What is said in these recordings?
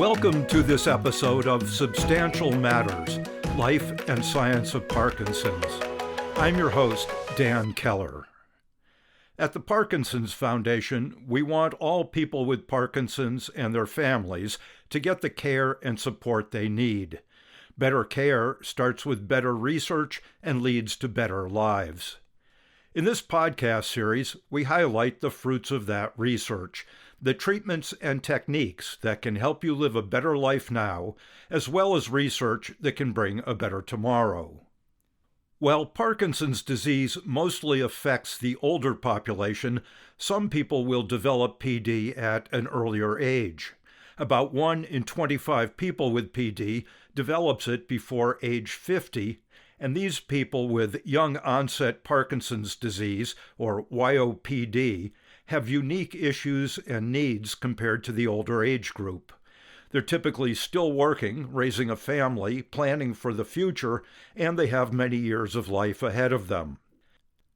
Welcome to this episode of Substantial Matters, Life and Science of Parkinson's. I'm your host, Dan Keller. At the Parkinson's Foundation, we want all people with Parkinson's and their families to get the care and support they need. Better care starts with better research and leads to better lives. In this podcast series, we highlight the fruits of that research, the treatments and techniques that can help you live a better life now, as well as research that can bring a better tomorrow. While Parkinson's disease mostly affects the older population, some people will develop PD at an earlier age. About 1 in 25 people with PD develops it before age 50, and these people with Young-Onset Parkinson's disease, or YOPD, have unique issues and needs compared to the older age group. They're typically still working, raising a family, planning for the future, and they have many years of life ahead of them.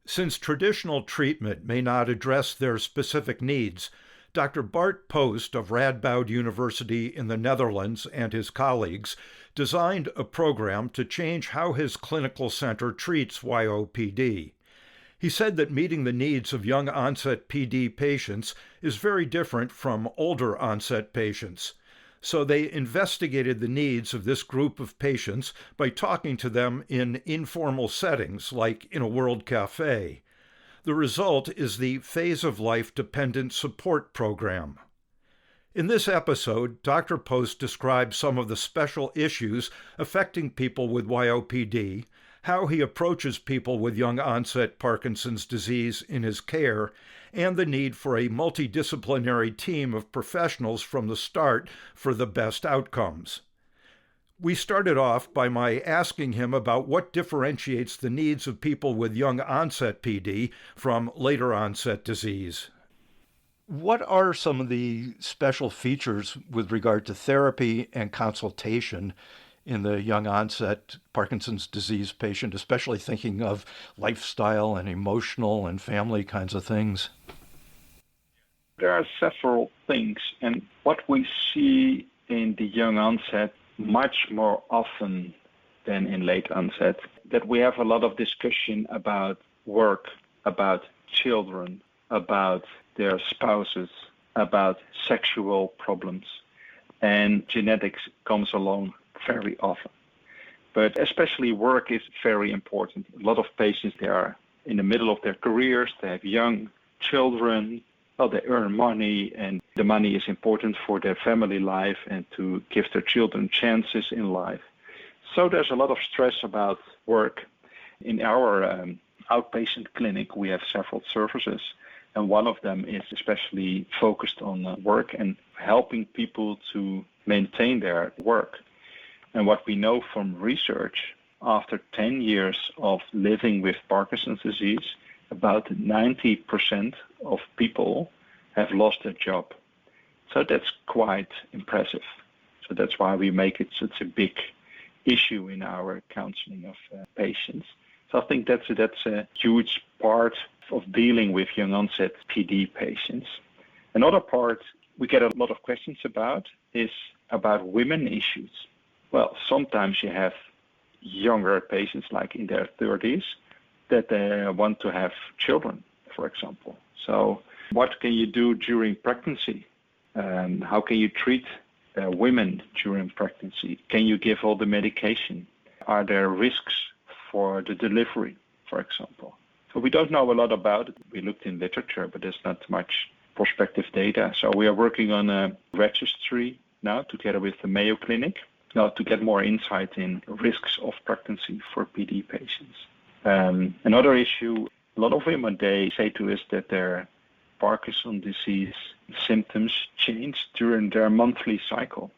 Since traditional treatment may not address their specific needs, Dr. Bart Post of Radboud University in the Netherlands and his colleagues designed a program to change how his clinical center treats YOPD. He said that meeting the needs of young-onset PD patients is very different from older-onset patients. So they investigated the needs of this group of patients by talking to them in informal settings, like in a World Cafe. The result is the Phase of Life Dependent Support Program. In this episode, Dr. Post describes some of the special issues affecting people with YOPD, how he approaches people with young-onset Parkinson's disease in his care, and the need for a multidisciplinary team of professionals from the start for the best outcomes. We started off by my asking him about what differentiates the needs of people with young-onset PD from later-onset disease. What are some of the special features with regard to therapy and consultation in the young-onset Parkinson's disease patient, especially thinking of lifestyle and emotional and family kinds of things? There are several things, and what we see in the young onset much more often than in late onset, that we have a lot of discussion about work, about children, about their spouses, about sexual problems, and genetics comes along very often. But especially work is very important. A lot of patients, they are in the middle of their careers, they have young children, they earn money, and the money is important for their family life and to give their children chances in life. So there's a lot of stress about work. In our outpatient clinic, we have several services, and one of them is especially focused on work and helping people to maintain their work. And what we know from research, after 10 years of living with Parkinson's disease, about 90% of people have lost their job. So that's quite impressive. So that's why we make it such a big issue in our counseling of patients. So I think that's a huge part of dealing with young-onset PD patients. Another part we get a lot of questions about is about women issues. Well, sometimes you have younger patients, like in their 30s, that they want to have children, for example. So what can you do during pregnancy? How can you treat women during pregnancy? Can you give all the medication? Are there risks for the delivery, for example? So we don't know a lot about it. We looked in literature, but there's not much prospective data. So we are working on a registry now together with the Mayo Clinic now to get more insight in risks of pregnancy for PD patients. Another issue, a lot of women, they say to us that their Parkinson's disease symptoms change during their monthly cycle,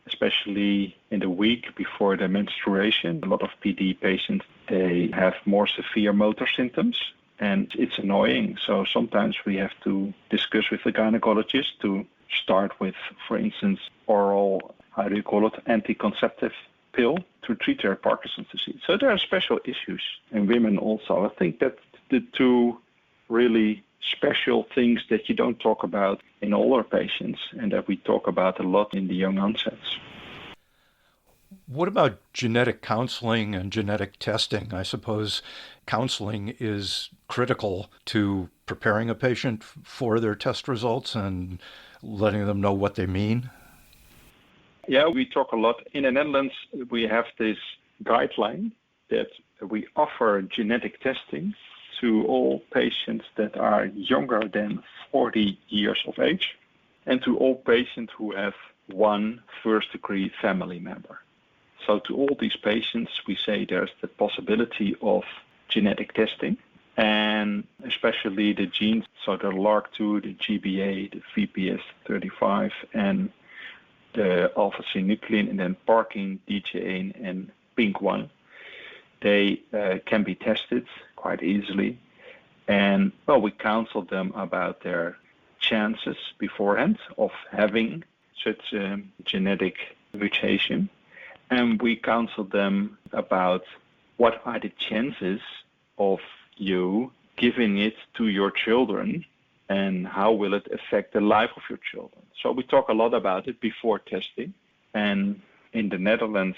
especially in the week before their menstruation. A lot of PD patients, they have more severe motor symptoms, and it's annoying. So sometimes we have to discuss with the gynecologist to start with, for instance, oral, anticonceptive pill to treat their Parkinson's disease. So there are special issues in women also. I think that the two really special things that you don't talk about in older patients and that we talk about a lot in the young onsets. What about genetic counseling and genetic testing? I suppose counseling is critical to preparing a patient for their test results and letting them know what they mean. Yeah, we talk a lot. In the Netherlands, we have this guideline that we offer genetic testing to all patients that are younger than 40 years of age and to all patients who have one first-degree family member. So to all these patients, we say there's the possibility of genetic testing, and especially the genes, so the LRRK2, the GBA, the VPS35, and the alpha-synuclein, and then Parkin, DGA, and PINK1. They can be tested quite easily. And, well, we counsel them about their chances beforehand of having such a genetic mutation. And we counsel them about what are the chances of you giving it to your children and how will it affect the life of your children. So we talk a lot about it before testing. And in the Netherlands,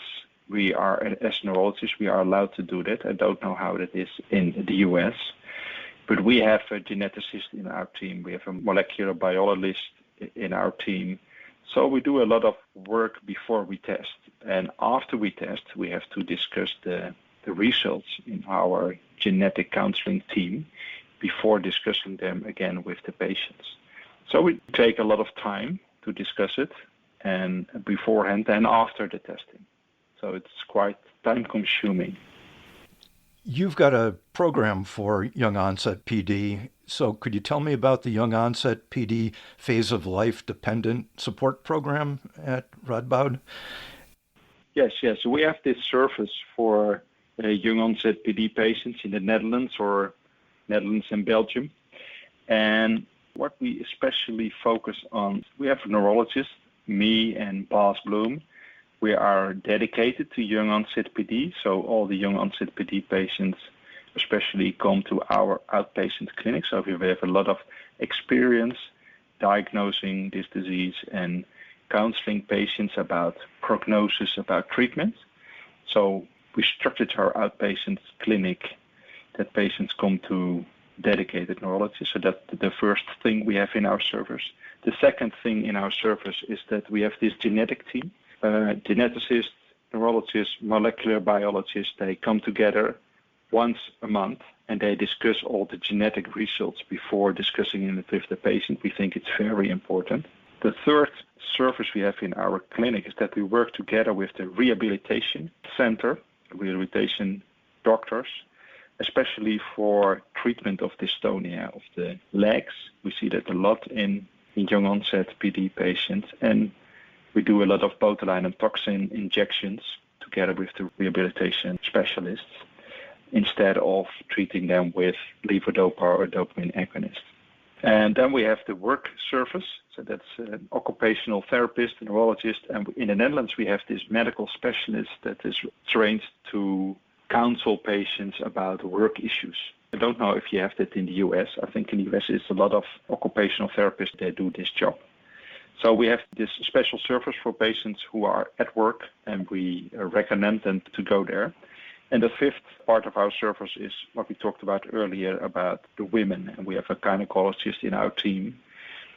we are, as neurologists, we are allowed to do that. I don't know how that is in the US. But we have a geneticist in our team. We have a molecular biologist in our team. So we do a lot of work before we test. And after we test, we have to discuss the results in our genetic counseling team before discussing them again with the patients. So we take a lot of time to discuss it, and beforehand and after the testing. So it's quite time-consuming. You've got a program for young-onset PD. So could you tell me about the young-onset PD phase of life-dependent support program at Radboud? Yes. We have this service for young-onset PD patients in the Netherlands and Belgium. And what we especially focus on, we have a neurologist, me and Bart Bloom. We are dedicated to young-onset PD, so all the young-onset PD patients especially come to our outpatient clinic. So we have a lot of experience diagnosing this disease and counseling patients about prognosis, about treatment. So we structured our outpatient clinic that patients come to dedicated neurologists. So that's the first thing we have in our service. The second thing in our service is that we have this genetic team. Geneticists, neurologists, molecular biologists, they come together once a month and they discuss all the genetic results before discussing it with the patient. We think it's very important. The third service we have in our clinic is that we work together with the rehabilitation center, rehabilitation doctors, especially for treatment of dystonia of the legs. We see that a lot in young onset PD patients, and we do a lot of botulinum toxin injections together with the rehabilitation specialists instead of treating them with levodopa or dopamine agonists. And then we have the work service. So that's an occupational therapist, a neurologist. And in the Netherlands, we have this medical specialist that is trained to counsel patients about work issues. I don't know if you have that in the US. I think in the US, it's a lot of occupational therapists that do this job. So we have this special service for patients who are at work, and we recommend them to go there. And the fifth part of our service is what we talked about earlier about the women. And we have a gynecologist in our team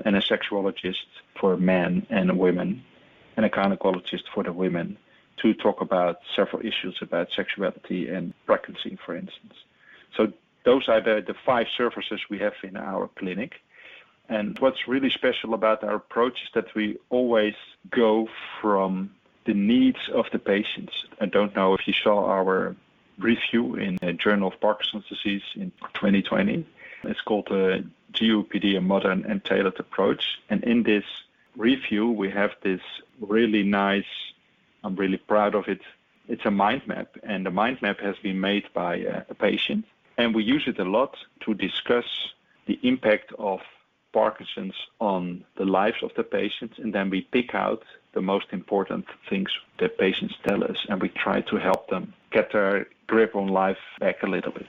and a sexualogist for men and women and a gynecologist for the women to talk about several issues about sexuality and pregnancy, for instance. So those are the five services we have in our clinic. And what's really special about our approach is that we always go from the needs of the patients. I don't know if you saw our review in the Journal of Parkinson's Disease in 2020. It's called YOPD, a modern and tailored approach. And in this review, we have this really nice, I'm really proud of it. It's a mind map, and the mind map has been made by a patient. And we use it a lot to discuss the impact of Parkinson's on the lives of the patients, and then we pick out the most important things that patients tell us, and we try to help them get their grip on life back a little bit.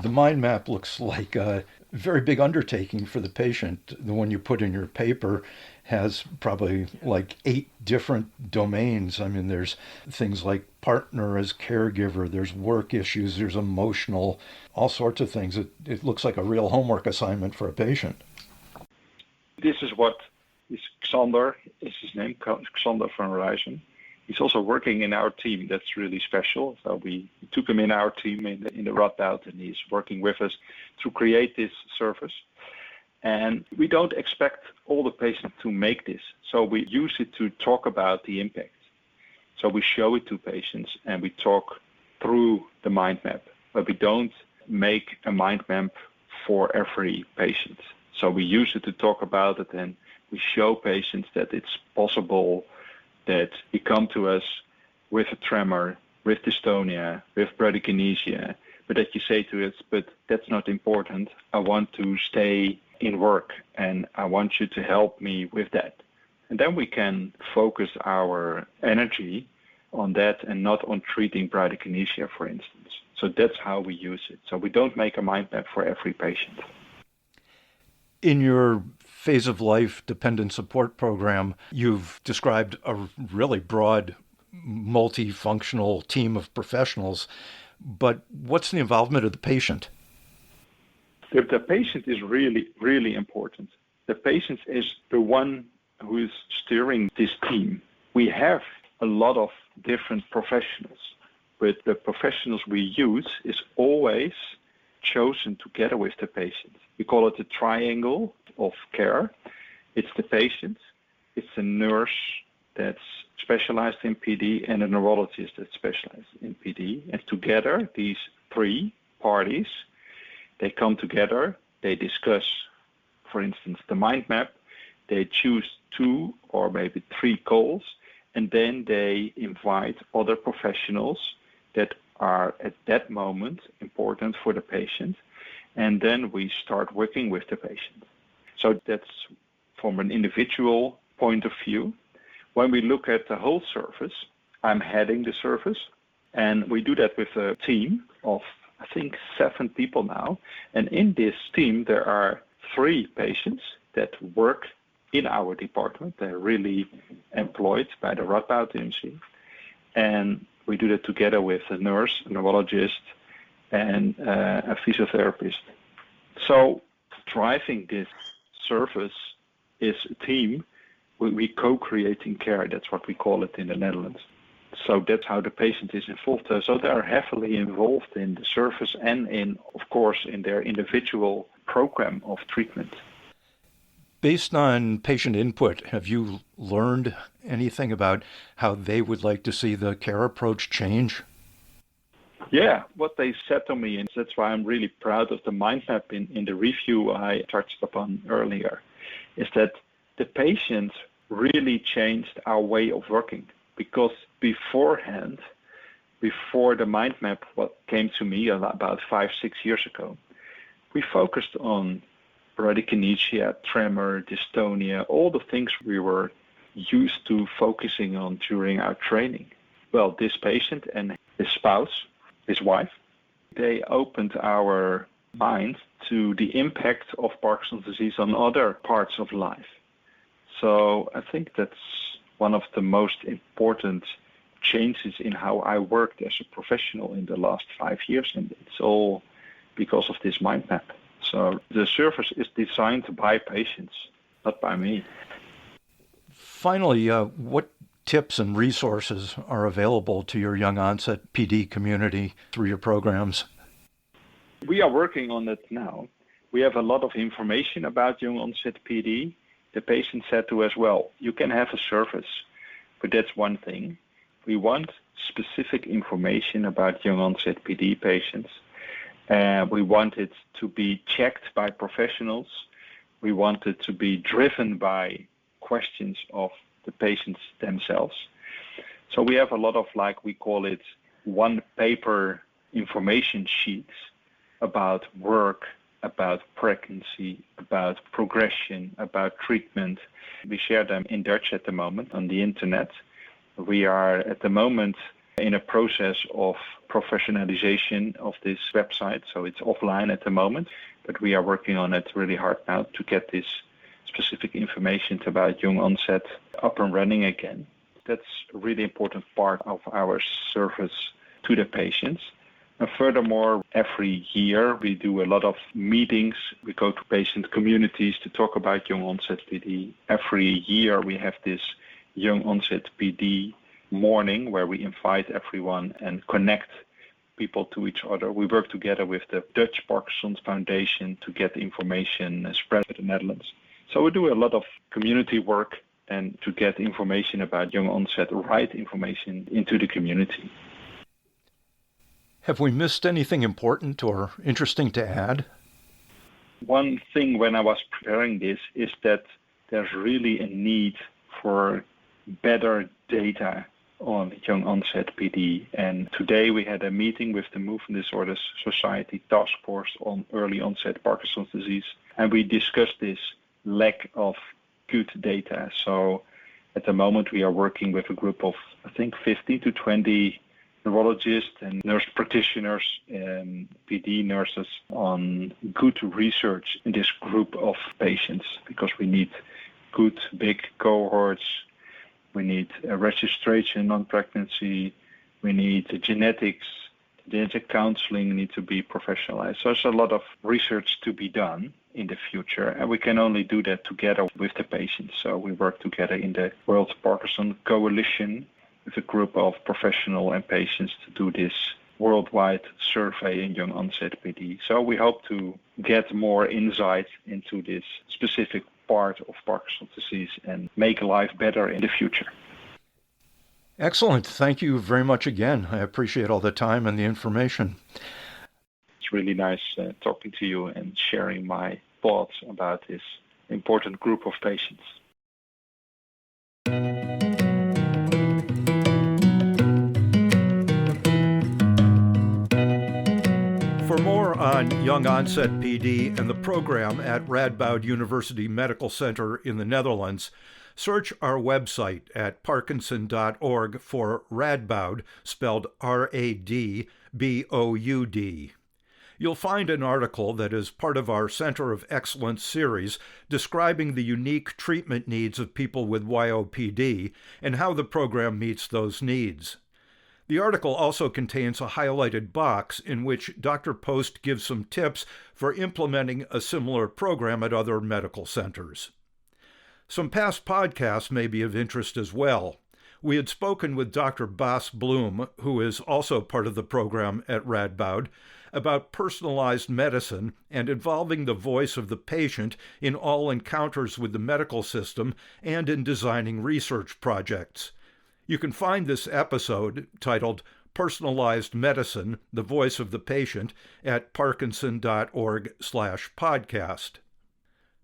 The mind map looks like a very big undertaking for the patient. The one you put in your paper has probably like 8 different domains. I mean, there's things like partner as caregiver, there's work issues, there's emotional, all sorts of things. It looks like a real homework assignment for a patient. This is what is Xander, is his name, Xander van Rijzen. He's also working in our team. That's really special. So we took him in our team in the Radboud, and he's working with us to create this service. And we don't expect all the patients to make this. So we use it to talk about the impact. So we show it to patients and we talk through the mind map, but we don't make a mind map for every patient. So we use it to talk about it, and we show patients that it's possible that you come to us with a tremor, with dystonia, with bradykinesia, but that you say to us, but that's not important. I want to stay in work and I want you to help me with that. And then we can focus our energy on that and not on treating bradykinesia, for instance. So that's how we use it. So we don't make a mind map for every patient. In your phase of life dependent support program, you've described a really broad, multifunctional team of professionals, but what's the involvement of the patient? The patient is really, really important. The patient is the one who is steering this team. We have a lot of different professionals, but the professionals we use is always chosen together with the patient. We call it the triangle of care. It's the patient, it's a nurse that's specialized in PD, and a neurologist that's specialized in PD. And together, these 3 parties, they come together, they discuss, for instance, the mind map, they choose 2 or maybe 3 goals, and then they invite other professionals that are at that moment important for the patient, and then we start working with the patient. So that's from an individual point of view. When we look at the whole service, I'm heading the service, and we do that with a team of, I think, 7 people now. And in this team, there are 3 patients that work in our department. They're really employed by the Radboud MC. And we do that together with a nurse, a neurologist, and a physiotherapist. So driving this service is a team. We co-creating care. That's what we call it in the Netherlands. So that's how the patient is involved. So they are heavily involved in the service and in, of course, in their individual program of treatment. Based on patient input, have you learned anything about how they would like to see the care approach change? Yeah, what they said to me, and that's why I'm really proud of the mind map in the review I touched upon earlier, is that the patient really changed our way of working. Because beforehand, before the mind map what came to me about 5-6 years ago, we focused on bradykinesia, tremor, dystonia, all the things we were used to focusing on during our training. Well, this patient and his spouse, his wife, they opened our mind to the impact of Parkinson's disease on other parts of life. So I think that's one of the most important changes in how I worked as a professional in the last 5 years, and it's all because of this mind map. So the service is designed by patients, not by me. Finally, what tips and resources are available to your Young-Onset PD community through your programs? We are working on it now. We have a lot of information about Young-Onset PD. The patient said to us, well, you can have a service, but that's one thing. We want specific information about Young-Onset PD patients. We want it to be checked by professionals. We want it to be driven by questions of the patients themselves. So we have a lot of, like we call it, one-paper information sheets about work, about pregnancy, about progression, about treatment. We share them in Dutch at the moment on the internet. We are at the moment in a process of professionalization of this website. So it's offline at the moment, but we are working on it really hard now to get this specific information about young onset up and running again. That's a really important part of our service to the patients. And furthermore, every year we do a lot of meetings. We go to patient communities to talk about young onset PD. Every year we have this young onset PD morning where we invite everyone and connect people to each other. We work together with the Dutch Parkinson's Foundation to get information spread to the Netherlands. So we do a lot of community work and to get information about young onset, right information into the community. Have we missed anything important or interesting to add? One thing when I was preparing this is that there's really a need for better data on young onset PD. And today we had a meeting with the Movement Disorders Society Task Force on Early Onset Parkinson's Disease, and we discussed this lack of good data. So at the moment we are working with a group of, I think, 15 to 20 neurologists and nurse practitioners and PD nurses on good research in this group of patients, because we need good big cohorts. We need a registration on pregnancy. We need genetics. Genetic counseling needs to be professionalized. So there's a lot of research to be done in the future, and we can only do that together with the patients. So we work together in the World Parkinson Coalition with a group of professionals and patients to do this worldwide survey in young onset PD. So we hope to get more insight into this specific part of Parkinson's disease and make life better in the future. Excellent. Thank you very much again. I appreciate all the time and the information. It's really nice talking to you and sharing my thoughts about this important group of patients. For more on young onset PD and the program at Radboud University Medical Center in the Netherlands, search our website at parkinson.org for Radboud, spelled Radboud. You'll find an article that is part of our Center of Excellence series describing the unique treatment needs of people with YOPD and how the program meets those needs. The article also contains a highlighted box in which Dr. Post gives some tips for implementing a similar program at other medical centers. Some past podcasts may be of interest as well. We had spoken with Dr. Bas Bloem, who is also part of the program at Radboud, about personalized medicine and involving the voice of the patient in all encounters with the medical system and in designing research projects. You can find this episode, titled Personalized Medicine, the Voice of the Patient, at parkinson.org/podcast.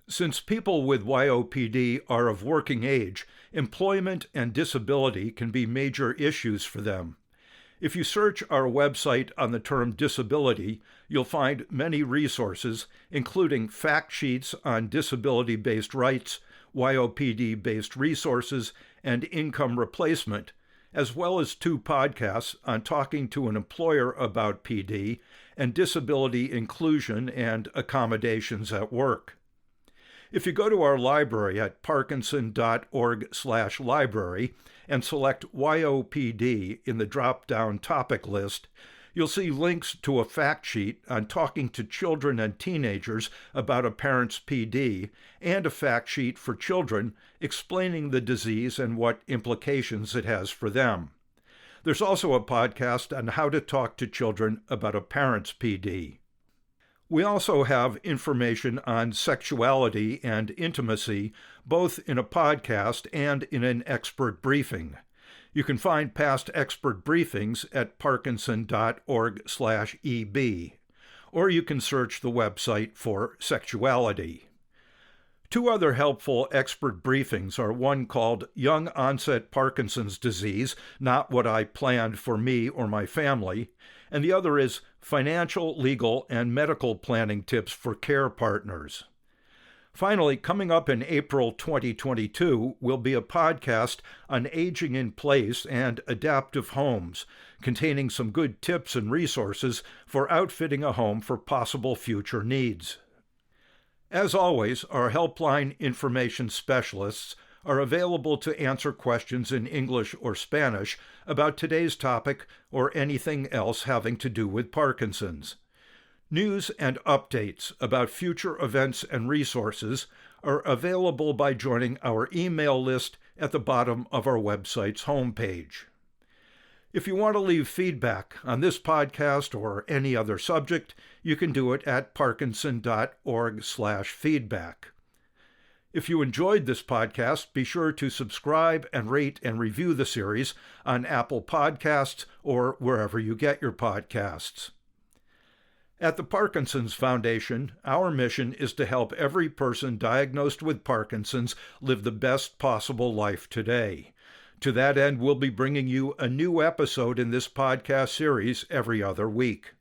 Since people with YOPD are of working age, employment and disability can be major issues for them. If you search our website on the term disability, you'll find many resources, including fact sheets on disability-based rights, YOPD-based resources, and income replacement, as well as 2 podcasts on talking to an employer about PD and disability inclusion and accommodations at work. If you go to our library at parkinson.org/library and select YOPD in the drop-down topic list, you'll see links to a fact sheet on talking to children and teenagers about a parent's PD and a fact sheet for children explaining the disease and what implications it has for them. There's also a podcast on how to talk to children about a parent's PD. We also have information on sexuality and intimacy, both in a podcast and in an expert briefing. You can find past expert briefings at parkinson.org/EB, or you can search the website for sexuality. 2 other helpful expert briefings are one called Young-Onset Parkinson's Disease, Not What I Planned for Me or My Family, and the other is Financial, Legal, and Medical Planning Tips for Care Partners. Finally, coming up in April 2022 will be a podcast on aging in place and adaptive homes, containing some good tips and resources for outfitting a home for possible future needs. As always, our helpline information specialists are available to answer questions in English or Spanish about today's topic or anything else having to do with Parkinson's. News and updates about future events and resources are available by joining our email list at the bottom of our website's homepage. If you want to leave feedback on this podcast or any other subject, you can do it at parkinson.org/feedback. If you enjoyed this podcast, be sure to subscribe and rate and review the series on Apple Podcasts or wherever you get your podcasts. At the Parkinson's Foundation, our mission is to help every person diagnosed with Parkinson's live the best possible life today. To that end, we'll be bringing you a new episode in this podcast series every other week.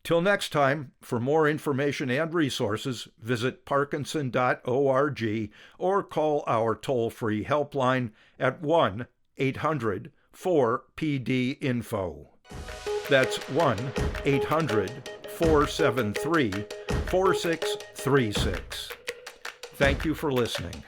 Till next time, for more information and resources, visit parkinson.org or call our toll-free helpline at 1-800-4PD-INFO. That's 1-800-473-4636. Thank you for listening.